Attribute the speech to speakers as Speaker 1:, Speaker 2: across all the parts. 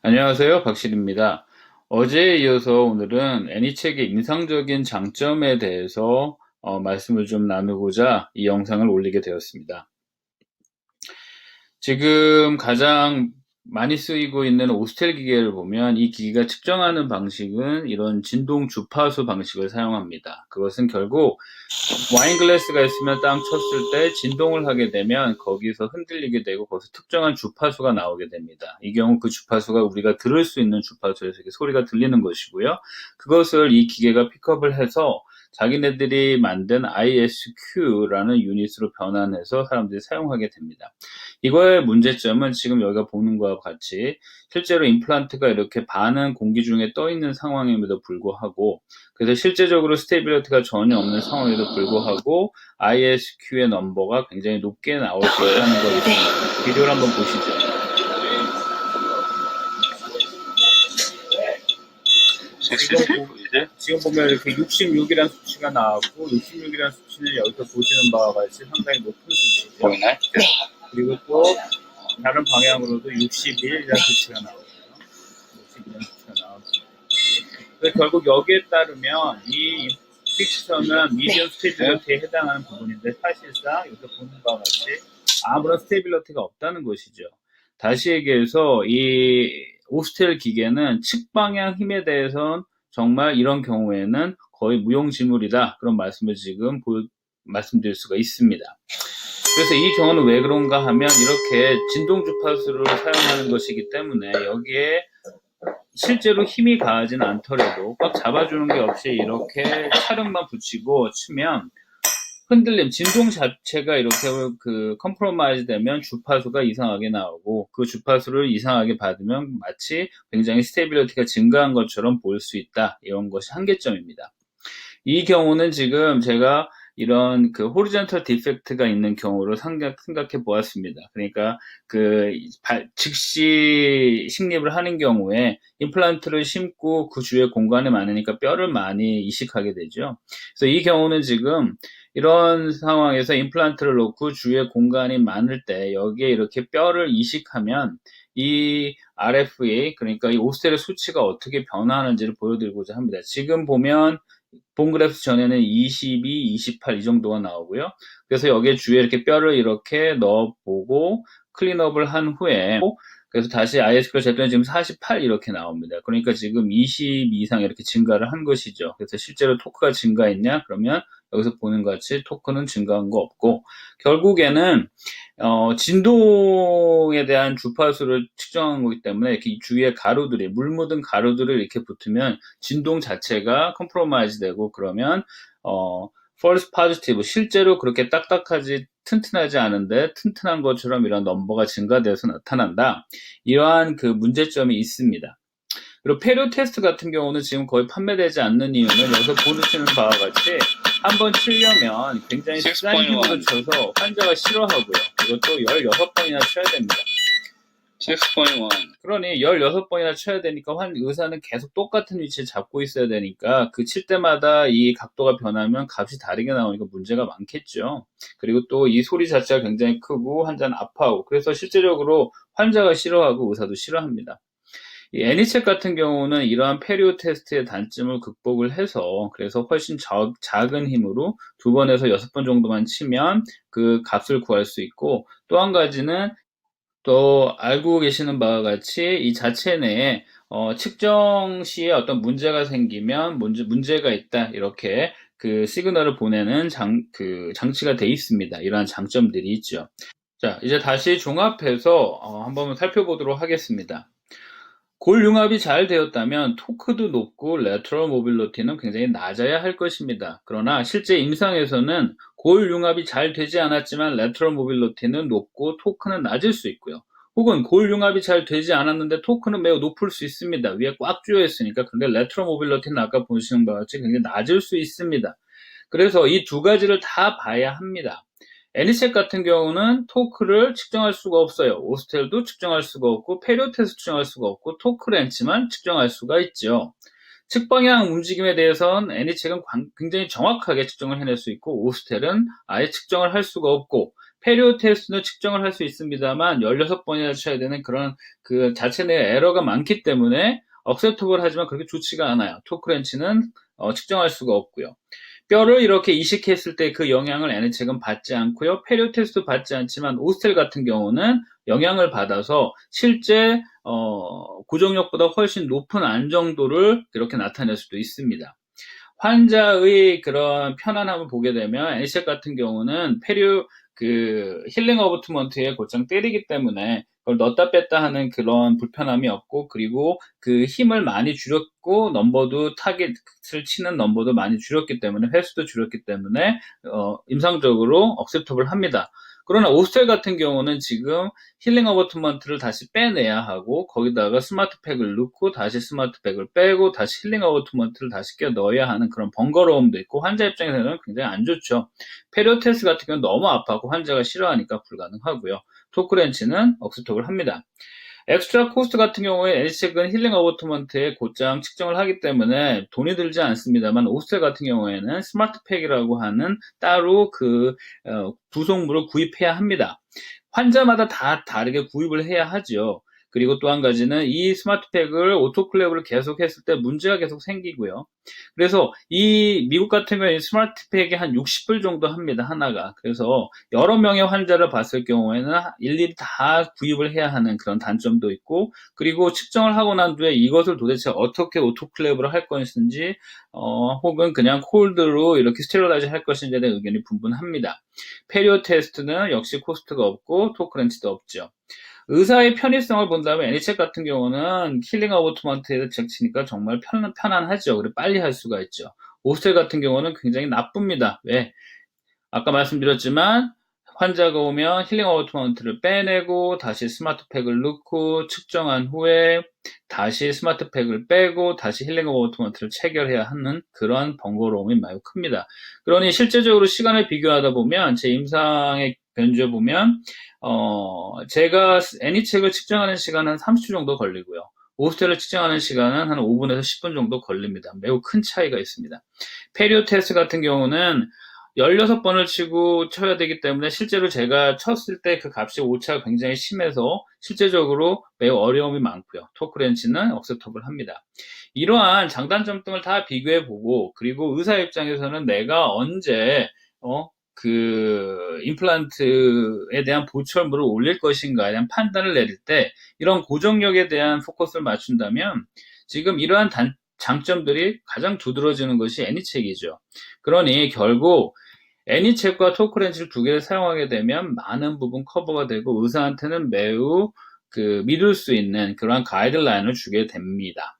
Speaker 1: 안녕하세요. 박실입니다. 어제에 이어서 오늘은 애니책의 인상적인 장점에 대해서 말씀을 좀 나누고자 이 영상을 올리게 되었습니다. 지금 가장 많이 쓰이고 있는 오스텔 기계를 보면 이 기기가 측정하는 방식은 이런 진동 주파수 방식을 사용합니다. 그것은 결국 와인 글래스가 있으면 땅 쳤을 때 진동을 하게 되면 거기서 흔들리게 되고 거기서 특정한 주파수가 나오게 됩니다. 이 경우 그 주파수가 우리가 들을 수 있는 주파수에서 이렇게 소리가 들리는 것이고요. 그것을 이 기계가 픽업을 해서 자기네들이 만든 ISQ라는 유닛으로 변환해서 사람들이 사용하게 됩니다. 이거의 문제점은 지금 여기가 보는 것과 같이 실제로 임플란트가 이렇게 반은 공기 중에 떠 있는 상황임에도 불구하고, 그래서 실제적으로 스테이빌리티가 전혀 없는 상황에도 불구하고 ISQ의 넘버가 굉장히 높게 나올 수 있다는 거 있습니다. 비디오를 한번 보시죠. 지금 보면 이렇게 66이라는 수치가 나왔고, 66이라는 수치는 여기서 보시는 바와 같이 상당히 높은 수치죠.
Speaker 2: 보이나요?
Speaker 1: 네. 그리고 또 다른 방향으로도 61이라는 수치가 나오고요. 61이라는 수치가 나오고. 그래서 결국 여기에 따르면 이 픽처는 미디엄 스테이빌리티에 해당하는 부분인데, 사실상 여기서 보는 바와 같이 아무런 스테이빌리티가 없다는 것이죠. 다시 얘기해서 이 오스텔 기계는 측방향 힘에 대해서는 정말 이런 경우에는 거의 무용지물이다, 그런 말씀을 지금 말씀드릴 수가 있습니다. 그래서 이 경우는 왜 그런가 하면 이렇게 진동 주파수를 사용하는 것이기 때문에 여기에 실제로 힘이 가하진 않더라도 꽉 잡아주는 게 없이 이렇게 촬영만 붙이고 치면 흔들림, 진동 자체가 이렇게 컴프로마이즈 되면 주파수가 이상하게 나오고, 그 주파수를 이상하게 받으면 마치 굉장히 스테이빌리티가 증가한 것처럼 보일 수 있다. 이런 것이 한계점입니다. 이 경우는 지금 제가 이런 호리젠털 디펙트가 있는 경우를 생각해 보았습니다. 그러니까 즉시 식립을 하는 경우에 임플란트를 심고 그 주위에 공간이 많으니까 뼈를 많이 이식하게 되죠. 그래서 이 경우는 지금 이런 상황에서 임플란트를 놓고 주위에 공간이 많을 때 여기에 이렇게 뼈를 이식하면 이 RFA, 그러니까 이 오스텔의 수치가 어떻게 변화하는지를 보여드리고자 합니다. 지금 보면 본 그래프 전에는 22, 28 이 정도가 나오고요. 그래서 여기에 주위에 이렇게 뼈를 이렇게 넣어보고 클린업을 한 후에, 그래서 다시 ISQ를 쟀더니 지금 48 이렇게 나옵니다. 그러니까 지금 20 이상 이렇게 증가를 한 것이죠. 그래서 실제로 토크가 증가했냐? 그러면 여기서 보는 것 같이 토크는 증가한 거 없고, 결국에는 진동에 대한 주파수를 측정한 거기 때문에 이렇게 주위에 가루들이, 물 묻은 가루들을 이렇게 붙으면 진동 자체가 컴프로마이즈 되고, 그러면 false positive, 실제로 그렇게 딱딱하지 튼튼하지 않은데 튼튼한 것처럼 이런 넘버가 증가되어서 나타난다. 이러한 문제점이 있습니다. 그리고 페리오 테스트 같은 경우는 지금 거의 판매되지 않는 이유는 여기서 보시는 바와 같이 한번 치려면 굉장히 센 힘으로 쳐서 환자가 싫어하고요. 이것도 16번이나 쳐야 됩니다.
Speaker 2: 6.1.
Speaker 1: 그러니 16번이나 쳐야 되니까 의사는 계속 똑같은 위치에 잡고 있어야 되니까 칠 때마다 이 각도가 변하면 값이 다르게 나오니까 문제가 많겠죠. 그리고 또 이 소리 자체가 굉장히 크고 환자는 아파하고, 그래서 실제적으로 환자가 싫어하고 의사도 싫어합니다. 이 애니책 같은 경우는 이러한 페리오 테스트의 단점을 극복을 해서, 그래서 훨씬 작은 힘으로 2번에서 6번 정도만 치면 그 값을 구할 수 있고, 또 한 가지는 또 알고 계시는 바와 같이 이 자체 내에 측정 시에 어떤 문제가 생기면 문제가 있다, 이렇게 시그널을 보내는 장치가 돼 있습니다. 이러한 장점들이 있죠. 자, 이제 다시 종합해서 한번 살펴보도록 하겠습니다. 골 융합이 잘 되었다면 토크도 높고 레터럴 모빌리티는 굉장히 낮아야 할 것입니다. 그러나 실제 임상에서는 골 융합이 잘 되지 않았지만 레터럴 모빌리티는 높고 토크는 낮을 수 있고요. 혹은 골 융합이 잘 되지 않았는데 토크는 매우 높을 수 있습니다. 위에 꽉 조여 있으니까. 근데 레터럴 모빌리티는 아까 보시는 바와 같이 굉장히 낮을 수 있습니다. 그래서 이 두 가지를 다 봐야 합니다. 애니책 같은 경우는 토크를 측정할 수가 없어요. 오스텔도 측정할 수가 없고, 페리오테스 측정할 수가 없고, 토크 렌치만 측정할 수가 있죠. 측방향 움직임에 대해서는 애니책은 굉장히 정확하게 측정을 해낼 수 있고, 오스텔은 아예 측정을 할 수가 없고, 페리오 테스트는 측정을 할 수 있습니다만 16번이나 쳐야 되는 그런 그 자체 내 에러가 많기 때문에 억셉터블 하지만 그렇게 좋지가 않아요. 토크렌치는 측정할 수가 없고요. 뼈를 이렇게 이식했을 때 그 영향을 NHC는 받지 않고요. 페리오 테스트도 받지 않지만 오스텔 같은 경우는 영향을 받아서 실제 고정력보다 훨씬 높은 안정도를 이렇게 나타낼 수도 있습니다. 환자의 그런 편안함을 보게 되면 NCL 같은 경우는 페리오 그 힐링 어버트먼트에 곧장 때리기 때문에 그걸 넣었다 뺐다 하는 그런 불편함이 없고 그리고 그 힘을 많이 줄였고 넘버도 타겟을 치는 넘버도 많이 줄였기 때문에 횟수도 줄였기 때문에 임상적으로 억셉터블 합니다. 그러나 오스텔 같은 경우는 지금 힐링 어버트먼트를 다시 빼내야 하고 거기다가 스마트팩을 넣고 다시 스마트팩을 빼고 다시 힐링 어버트먼트를 다시 껴 넣어야 하는 그런 번거로움도 있고 환자 입장에서는 굉장히 안 좋죠. 페리오테스 같은 경우는 너무 아파하고 환자가 싫어하니까 불가능하고요. 토크렌치는 억스톱을 합니다. 엑스트라 코스트 같은 경우에 NC책은 힐링 어버트먼트에 곧장 측정을 하기 때문에 돈이 들지 않습니다만 오스텔 같은 경우에는 스마트팩이라고 하는 따로 그 구성물을 구입해야 합니다. 환자마다 다 다르게 구입을 해야 하죠. 그리고 또 한 가지는 이 스마트팩을 오토클레이브를 계속 했을 때 문제가 계속 생기고요. 그래서 이 미국 같은 경우에 스마트팩이 한 60불 정도 합니다. 하나가. 그래서 여러 명의 환자를 봤을 경우에는 일일이 다 구입을 해야 하는 그런 단점도 있고 그리고 측정을 하고 난 뒤에 이것을 도대체 어떻게 오토클레이브를 할 것인지 혹은 그냥 콜드로 이렇게 스테릴라이즈 할 것인지에 대한 의견이 분분합니다. 페리오 테스트는 역시 코스트가 없고 토크렌치도 없죠. 의사의 편의성을 본다면 NHS 같은 경우는 힐링 어버트먼트에서 제치니까 정말 편안하죠. 그리고 빨리 할 수가 있죠. 오스텔 같은 경우는 굉장히 나쁩니다. 왜? 아까 말씀드렸지만 환자가 오면 힐링 어버트먼트를 빼내고 다시 스마트팩을 넣고 측정한 후에 다시 스마트팩을 빼고 다시 힐링 어버트먼트를 체결해야 하는 그런 번거로움이 매우 큽니다. 그러니 실제적으로 시간을 비교하다 보면 제 임상의 변주에 보면 제가 애니책을 측정하는 시간은 30초 정도 걸리고요. 오스텔을 측정하는 시간은 한 5분에서 10분 정도 걸립니다. 매우 큰 차이가 있습니다. 페리오 테스트 같은 경우는 16번을 치고 쳐야 되기 때문에 실제로 제가 쳤을 때 그 값이 오차가 굉장히 심해서 실제적으로 매우 어려움이 많고요. 토크렌치는 억셉터블 합니다. 이러한 장단점 등을 다 비교해보고 그리고 의사 입장에서는 내가 언제 그 임플란트에 대한 보철물을 올릴 것인가에 대한 판단을 내릴 때 이런 고정력에 대한 포커스를 맞춘다면 지금 이러한 장점들이 가장 두드러지는 것이 애니책이죠. 그러니 결국 애니책과 토크렌치를 두 개를 사용하게 되면 많은 부분 커버가 되고 의사한테는 매우 믿을 수 있는 그러한 가이드라인을 주게 됩니다.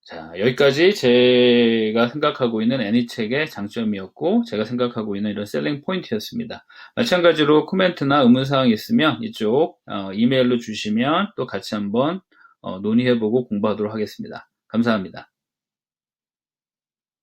Speaker 1: 자, 여기까지 제가 생각하고 있는 애니책의 장점이었고 제가 생각하고 있는 이런 셀링 포인트였습니다. 마찬가지로 코멘트나 의문사항이 있으면 이쪽 이메일로 주시면 또 같이 한번 논의해보고 공부하도록 하겠습니다. 감사합니다.